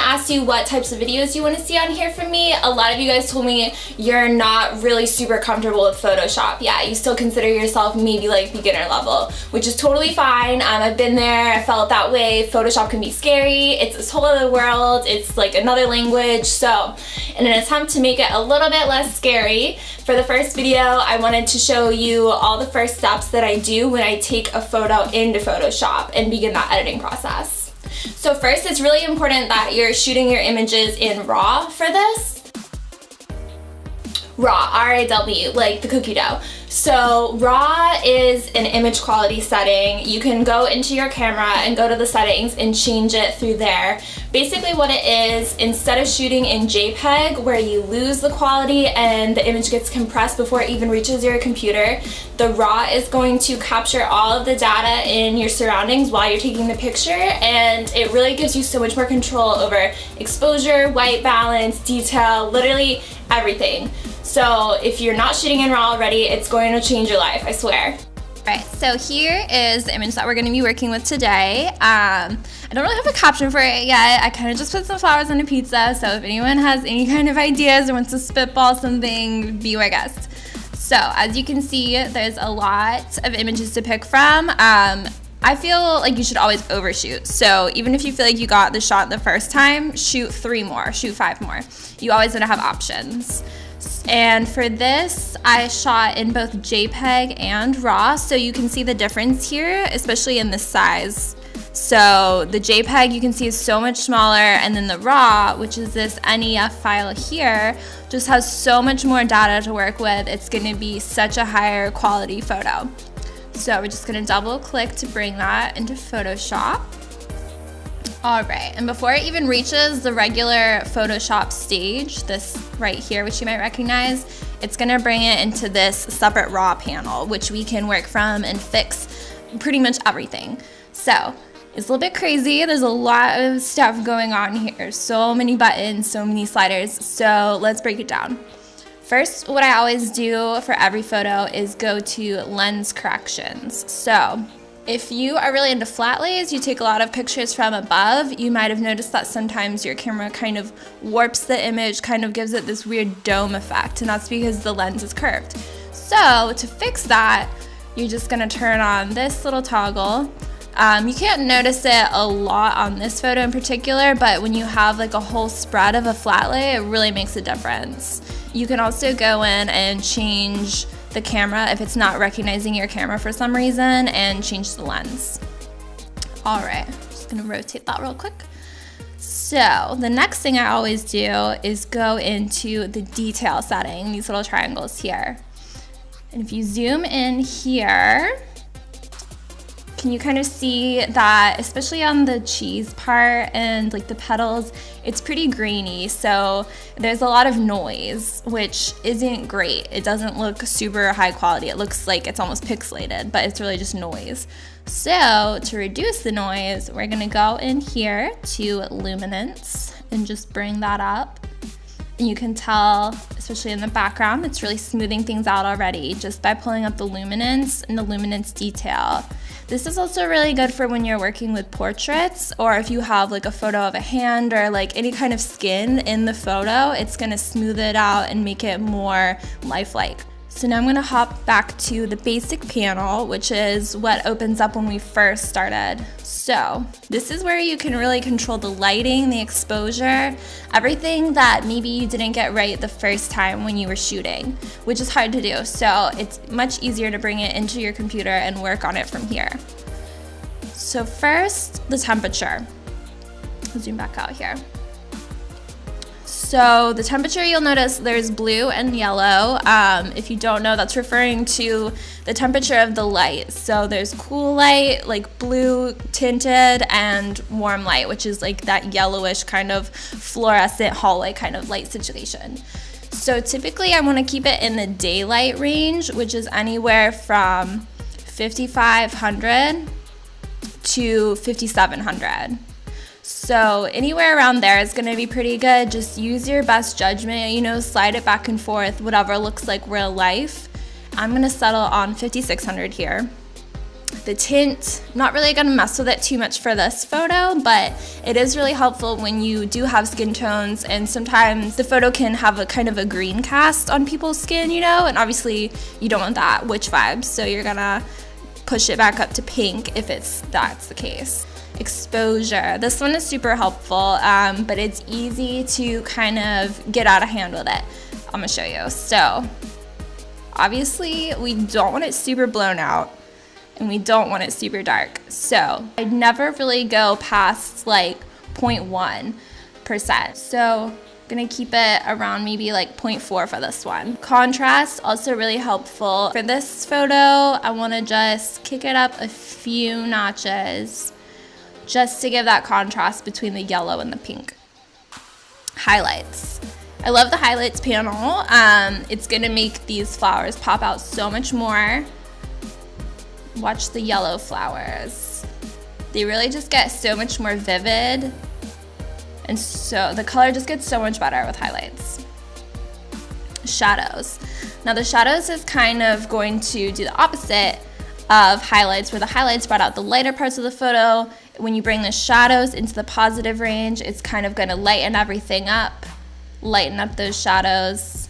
asked you what types of videos you want to see on here from me, a lot of you guys told me you're not really super comfortable with Photoshop. Yeah, you still consider yourself maybe like beginner level, which is totally fine. I've been there, I felt that way. Photoshop can be scary. It's this whole other world. It's like another language. So in an attempt to make it a little bit less scary, for the first video, I wanted to show you all the first steps that I do when I take a photo into Photoshop and begin that editing process. So first, it's really important that you're shooting your images in RAW for this. RAW, R-A-W, like the cookie dough. So RAW is an image quality setting. You can go into your camera and go to the settings and change it through there. Basically what it is, instead of shooting in JPEG where you lose the quality and the image gets compressed before it even reaches your computer, the RAW is going to capture all of the data in your surroundings while you're taking the picture, and it really gives you so much more control over exposure, white balance, detail, literally everything. So if you're not shooting in RAW already, it's going to change your life, I swear. Alright, so here is the image that we're going to be working with today. I don't really have a caption for it yet. I kind of just put some flowers on a pizza, so if anyone has any kind of ideas or wants to spitball something, be my guest. So as you can see, there's a lot of images to pick from. I feel like you should always overshoot. So even if you feel like you got the shot the first time, shoot 3 more, shoot 5 more. You always want to have options. And for this, I shot in both JPEG and RAW, so you can see the difference here, especially in the size. So the JPEG you can see is so much smaller, and then the RAW, which is this NEF file here, just has so much more data to work with. It's going to be such a higher quality photo. So we're just going to double click to bring that into Photoshop. Alright, and before it even reaches the regular Photoshop stage, this right here, which you might recognize, it's going to bring it into this separate RAW panel, which we can work from and fix pretty much everything. So it's a little bit crazy. There's a lot of stuff going on here. So many buttons, so many sliders. So let's break it down. First, what I always do for every photo is go to lens corrections. So if you are really into flat lays, you take a lot of pictures from above, you might have noticed that sometimes your camera kind of warps the image, kind of gives it this weird dome effect, and that's because the lens is curved. So to fix that, you're just gonna turn on this little toggle. You can't notice it a lot on this photo in particular, but when you have like a whole spread of a flat lay, it really makes a difference. You can also go in and change the camera if it's not recognizing your camera for some reason, and change the lens. Alright, just gonna rotate that real quick. So the next thing I always do is go into the detail setting, these little triangles here. And if you zoom in here, can you kind of see that, especially on the cheese part and like the petals, it's pretty grainy, so there's a lot of noise, which isn't great. It doesn't look super high quality. It looks like it's almost pixelated, but it's really just noise. So to reduce the noise, we're gonna go in here to luminance and just bring that up. And you can tell, especially in the background, it's really smoothing things out already just by pulling up the luminance and the luminance detail. This is also really good for when you're working with portraits, or if you have like a photo of a hand or like any kind of skin in the photo, it's gonna smooth it out and make it more lifelike. So now I'm gonna hop back to the basic panel, which is what opens up when we first started. So this is where you can really control the lighting, the exposure, everything that maybe you didn't get right the first time when you were shooting, which is hard to do. So it's much easier to bring it into your computer and work on it from here. So first, the temperature. I'll zoom back out here. So the temperature, you'll notice there's blue and yellow. If you don't know, that's referring to the temperature of the light. So there's cool light, like blue tinted, and warm light, which is like that yellowish kind of fluorescent hallway kind of light situation. So typically I want to keep it in the daylight range, which is anywhere from 5500 to 5700. So anywhere around there is gonna be pretty good. Just use your best judgment, you know, slide it back and forth, whatever looks like real life. I'm gonna settle on 5600 here. The tint, not really gonna mess with it too much for this photo, but it is really helpful when you do have skin tones, and sometimes the photo can have a kind of a green cast on people's skin, you know, and obviously you don't want that witch vibes, so you're gonna push it back up to pink if that's the case. Exposure, this one is super helpful, but it's easy to kind of get out of hand with it. I'm gonna show you. So obviously we don't want it super blown out, and we don't want it super dark. So I'd never really go past like 0.1%. So I'm gonna keep it around maybe like 0.4 for this one. Contrast, also really helpful. For this photo, I wanna just kick it up a few notches just to give that contrast between the yellow and the pink. Highlights. I love the highlights panel. It's gonna make these flowers pop out so much more. Watch the yellow flowers. They really just get so much more vivid, and so the color just gets so much better with highlights. Shadows. Now the shadows is kind of going to do the opposite of highlights, where the highlights brought out the lighter parts of the photo. When you bring the shadows into the positive range, it's kind of gonna lighten everything up, lighten up those shadows.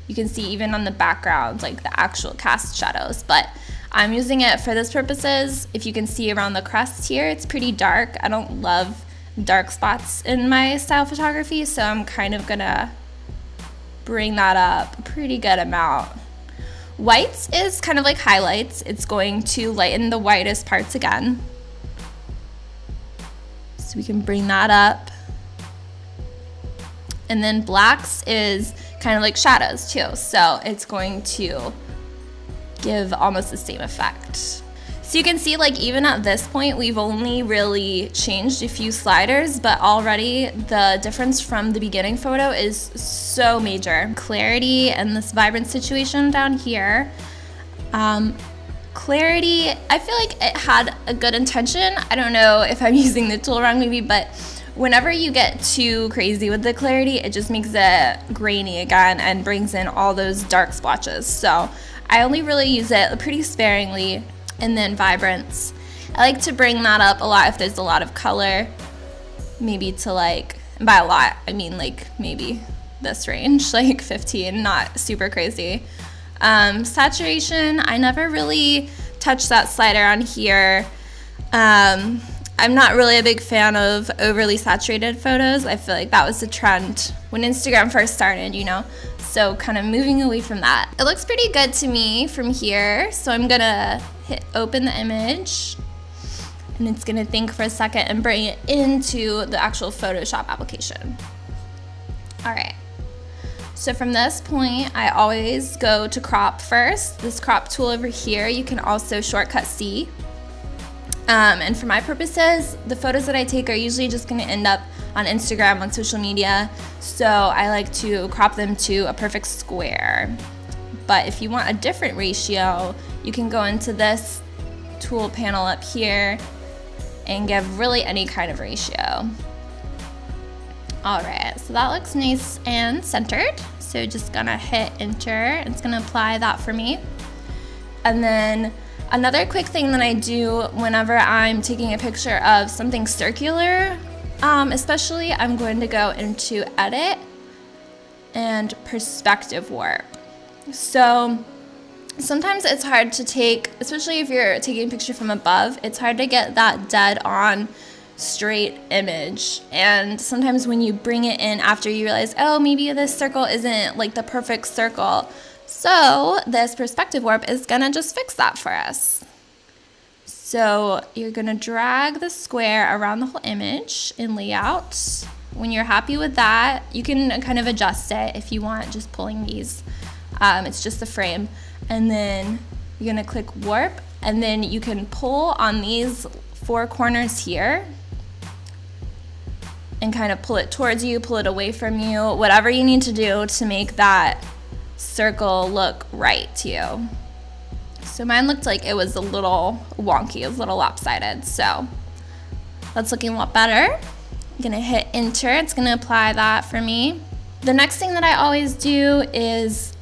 You can see even on the background, like the actual cast shadows, but I'm using it for this purposes. If you can see around the crest here, it's pretty dark. I don't love dark spots in my style photography, so I'm kind of gonna bring that up a pretty good amount. Whites is kind of like highlights. It's going to lighten the whitest parts again. So we can bring that up. And then blacks is kind of like shadows too, so it's going to give almost the same effect. So you can see, like, even at this point, we've only really changed a few sliders, but already the difference from the beginning photo is so major. Clarity and this vibrant situation down here. Clarity, I feel like it had a good intention. I don't know if I'm using the tool wrong maybe, but whenever you get too crazy with the clarity, it just makes it grainy again and brings in all those dark splotches. So I only really use it pretty sparingly. And then vibrance, I like to bring that up a lot if there's a lot of color, maybe to, like, and by a lot I mean like maybe this range, like 15, not super crazy. Saturation, I never really touch that slider on here. I'm not really a big fan of overly saturated photos. I feel like that was the trend when Instagram first started, you know? So kind of moving away from that. It looks pretty good to me from here. So I'm gonna hit open the image, and it's gonna think for a second and bring it into the actual Photoshop application. All right. So from this point, I always go to crop first. This crop tool over here, you can also shortcut C. And for my purposes, the photos that I take are usually just gonna end up on Instagram, on social media, so I like to crop them to a perfect square. But if you want a different ratio, you can go into this tool panel up here and give really any kind of ratio. All right, so that looks nice and centered. So just gonna hit enter, it's gonna apply that for me. And then another quick thing that I do whenever I'm taking a picture of something circular, especially, I'm going to go into edit and perspective warp. So sometimes it's hard to take, especially if you're taking a picture from above, it's hard to get that dead on straight image. And sometimes when you bring it in after you realize, oh, maybe this circle isn't like the perfect circle. So this perspective warp is gonna just fix that for us. So you're gonna drag the square around the whole image in layout. When you're happy with that, you can kind of adjust it if you want, just pulling these. It's just the frame. And then you're gonna click warp, and then you can pull on these four corners here and kind of pull it towards you, pull it away from you, whatever you need to do to make that circle look right to you. So mine looked like it was a little wonky, it was a little lopsided, so that's looking a lot better. I'm gonna hit enter, it's gonna apply that for me. The next thing that I always do is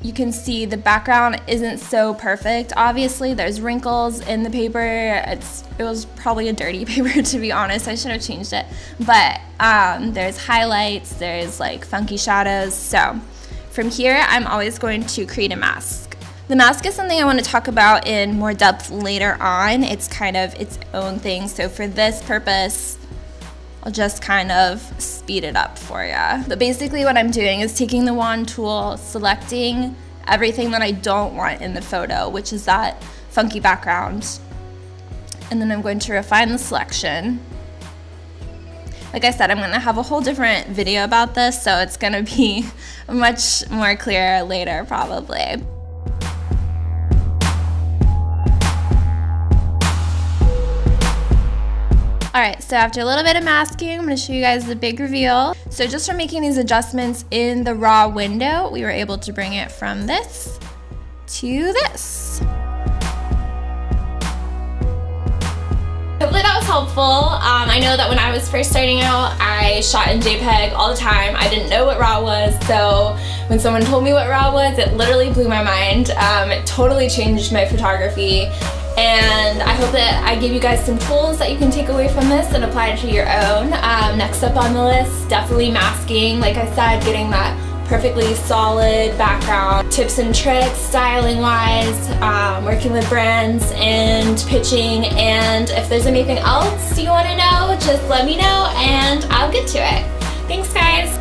you can see the background isn't so perfect. Obviously, there's wrinkles in the paper. It was probably a dirty paper, to be honest. I should have changed it. But there's highlights, there's like funky shadows. So from here, I'm always going to create a mask. The mask is something I want to talk about in more depth later on. It's kind of its own thing. So for this purpose, I'll just kind of speed it up for you. But basically what I'm doing is taking the wand tool, selecting everything that I don't want in the photo, which is that funky background. And then I'm going to refine the selection. Like I said, I'm gonna have a whole different video about this, so it's gonna be much more clear later probably. Alright, so after a little bit of masking, I'm going to show you guys the big reveal. So just from making these adjustments in the raw window, we were able to bring it from this to this. Hopefully that was helpful. I know that when I was first starting out, I shot in JPEG all the time. I didn't know what RAW was, so when someone told me what RAW was, it literally blew my mind. It totally changed my photography. And I hope that I gave you guys some tools that you can take away from this and apply it to your own. Next up on the list, definitely masking. Like I said, getting that perfectly solid background. Tips and tricks, styling wise, working with brands and pitching. And if there's anything else you want to know, just let me know and I'll get to it. Thanks guys.